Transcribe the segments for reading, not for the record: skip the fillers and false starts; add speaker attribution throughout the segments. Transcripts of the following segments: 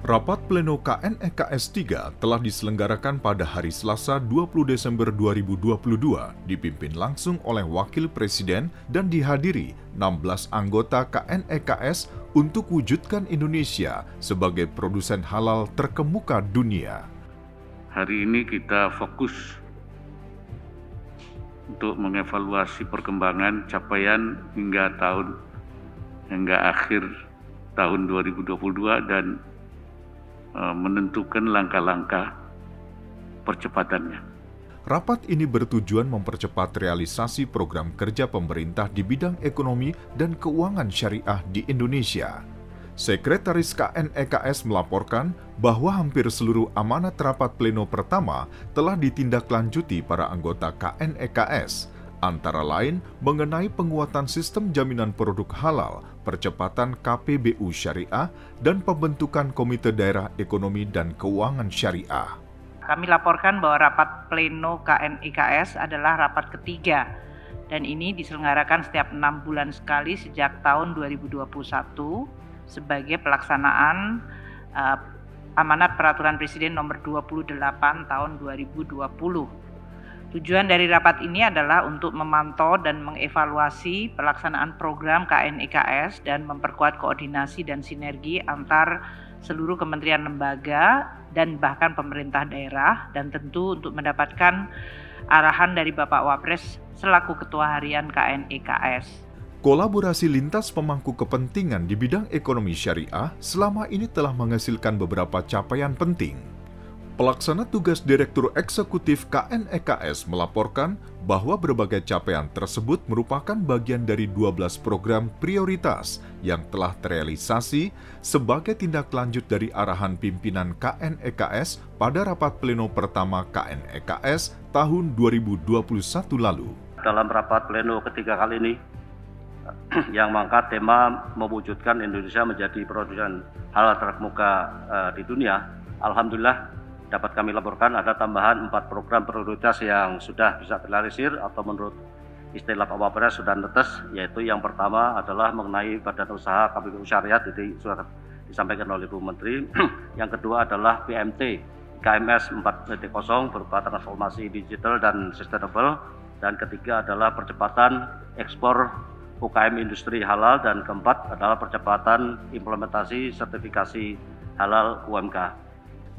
Speaker 1: Rapat pleno KNEKS 3 telah diselenggarakan pada hari Selasa 20 Desember 2022 dipimpin langsung oleh Wakil Presiden dan dihadiri 16 anggota KNEKS untuk wujudkan Indonesia sebagai produsen halal terkemuka dunia.
Speaker 2: Hari ini kita fokus untuk mengevaluasi perkembangan capaian hingga akhir tahun 2022 dan menentukan langkah-langkah percepatannya.
Speaker 1: Rapat ini bertujuan mempercepat realisasi program kerja pemerintah di bidang ekonomi dan keuangan syariah di Indonesia. Sekretaris KNEKS melaporkan bahwa hampir seluruh amanat rapat pleno pertama telah ditindaklanjuti para anggota KNEKS, antara lain mengenai penguatan sistem jaminan produk halal, percepatan KPBU syariah, dan pembentukan Komite Daerah Ekonomi dan Keuangan Syariah.
Speaker 3: Kami laporkan bahwa rapat pleno KNEKS adalah rapat ketiga dan ini diselenggarakan setiap 6 bulan sekali sejak tahun 2021 sebagai pelaksanaan amanat peraturan Presiden nomor 28 tahun 2020. Tujuan dari rapat ini adalah untuk memantau dan mengevaluasi pelaksanaan program KNEKS dan memperkuat koordinasi dan sinergi antar seluruh kementerian lembaga dan bahkan pemerintah daerah, dan tentu untuk mendapatkan arahan dari Bapak Wapres selaku Ketua Harian KNEKS.
Speaker 1: Kolaborasi lintas pemangku kepentingan di bidang ekonomi syariah selama ini telah menghasilkan beberapa capaian penting. Pelaksana tugas Direktur Eksekutif KNEKS melaporkan bahwa berbagai capaian tersebut merupakan bagian dari 12 program prioritas yang telah terrealisasi sebagai tindak lanjut dari arahan pimpinan KNEKS pada rapat pleno pertama KNEKS tahun 2021 lalu.
Speaker 4: Dalam rapat pleno ketiga kali ini, yang mengangkat tema mewujudkan Indonesia menjadi produsen halal terkemuka di dunia, alhamdulillah dapat kami laporkan ada tambahan 4 program prioritas yang sudah bisa terrealisir atau menurut istilah Pak Wapres sudah netes, yaitu yang pertama adalah mengenai badan usaha KPBU syariah, jadi sudah disampaikan oleh Bu Menteri. Yang kedua adalah PMT KMS 4.0 berupa transformasi digital dan sustainable, dan ketiga adalah percepatan ekspor UKM industri halal, dan keempat adalah percepatan implementasi sertifikasi halal UMK.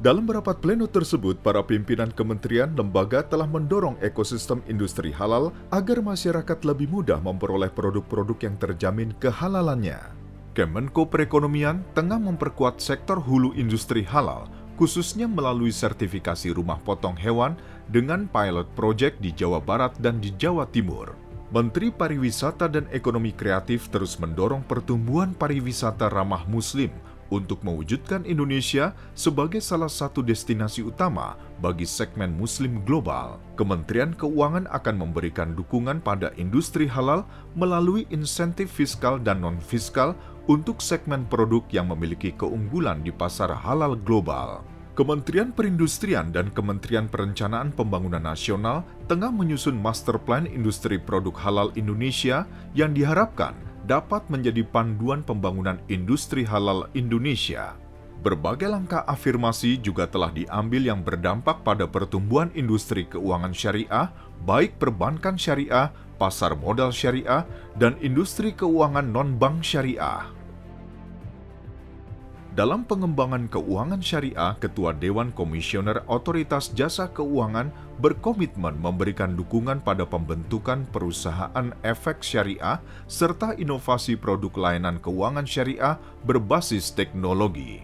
Speaker 1: Dalam rapat pleno tersebut, para pimpinan kementerian lembaga telah mendorong ekosistem industri halal agar masyarakat lebih mudah memperoleh produk-produk yang terjamin kehalalannya. Kemenko Perekonomian tengah memperkuat sektor hulu industri halal, khususnya melalui sertifikasi rumah potong hewan dengan pilot project di Jawa Barat dan di Jawa Timur. Menteri Pariwisata dan Ekonomi Kreatif terus mendorong pertumbuhan pariwisata ramah Muslim untuk mewujudkan Indonesia sebagai salah satu destinasi utama bagi segmen Muslim global. Kementerian Keuangan akan memberikan dukungan pada industri halal melalui insentif fiskal dan non-fiskal untuk segmen produk yang memiliki keunggulan di pasar halal global. Kementerian Perindustrian dan Kementerian Perencanaan Pembangunan Nasional tengah menyusun Master Plan Industri Produk Halal Indonesia yang diharapkan dapat menjadi panduan pembangunan industri halal Indonesia. Berbagai langkah afirmasi juga telah diambil yang berdampak pada pertumbuhan industri keuangan syariah, baik perbankan syariah, pasar modal syariah, dan industri keuangan non-bank syariah. Dalam pengembangan keuangan syariah, Ketua Dewan Komisioner Otoritas Jasa Keuangan berkomitmen memberikan dukungan pada pembentukan perusahaan efek syariah serta inovasi produk layanan keuangan syariah berbasis teknologi.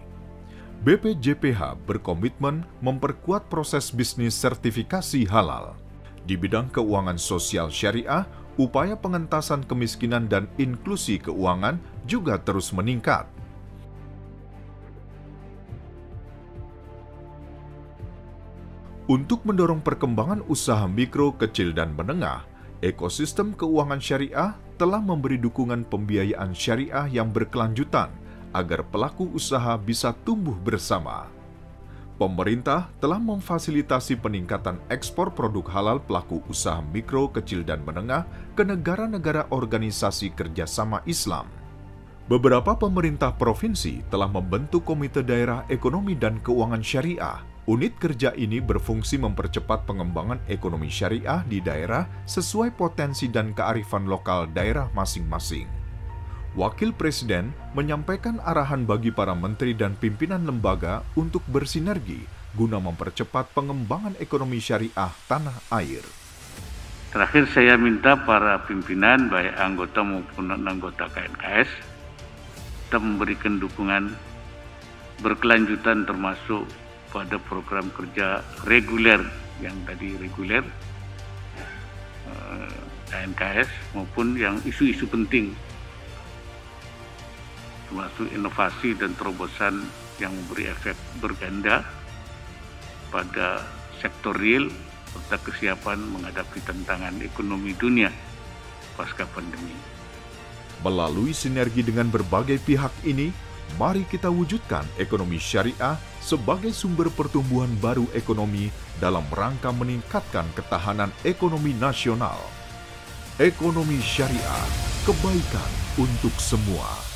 Speaker 1: BPJPH berkomitmen memperkuat proses bisnis sertifikasi halal. Di bidang keuangan sosial syariah, upaya pengentasan kemiskinan dan inklusi keuangan juga terus meningkat. Untuk mendorong perkembangan usaha mikro, kecil, dan menengah, ekosistem keuangan syariah telah memberi dukungan pembiayaan syariah yang berkelanjutan agar pelaku usaha bisa tumbuh bersama. Pemerintah telah memfasilitasi peningkatan ekspor produk halal pelaku usaha mikro, kecil, dan menengah ke negara-negara organisasi kerjasama Islam. Beberapa pemerintah provinsi telah membentuk Komite Daerah Ekonomi dan Keuangan Syariah. Unit kerja ini berfungsi mempercepat pengembangan ekonomi syariah di daerah sesuai potensi dan kearifan lokal daerah masing-masing. Wakil Presiden menyampaikan arahan bagi para menteri dan pimpinan lembaga untuk bersinergi guna mempercepat pengembangan ekonomi syariah tanah air.
Speaker 2: Terakhir saya minta para pimpinan, baik anggota maupun non-anggota KNKS, kita memberikan dukungan berkelanjutan termasuk pada program kerja reguler, yang tadi reguler, KNKS, maupun yang isu-isu penting, termasuk inovasi dan terobosan yang memberi efek berganda pada sektor real serta kesiapan menghadapi tantangan ekonomi dunia pasca pandemi.
Speaker 1: Melalui sinergi dengan berbagai pihak ini, mari kita wujudkan ekonomi syariah sebagai sumber pertumbuhan baru ekonomi dalam rangka meningkatkan ketahanan ekonomi nasional. Ekonomi syariah, kebaikan untuk semua.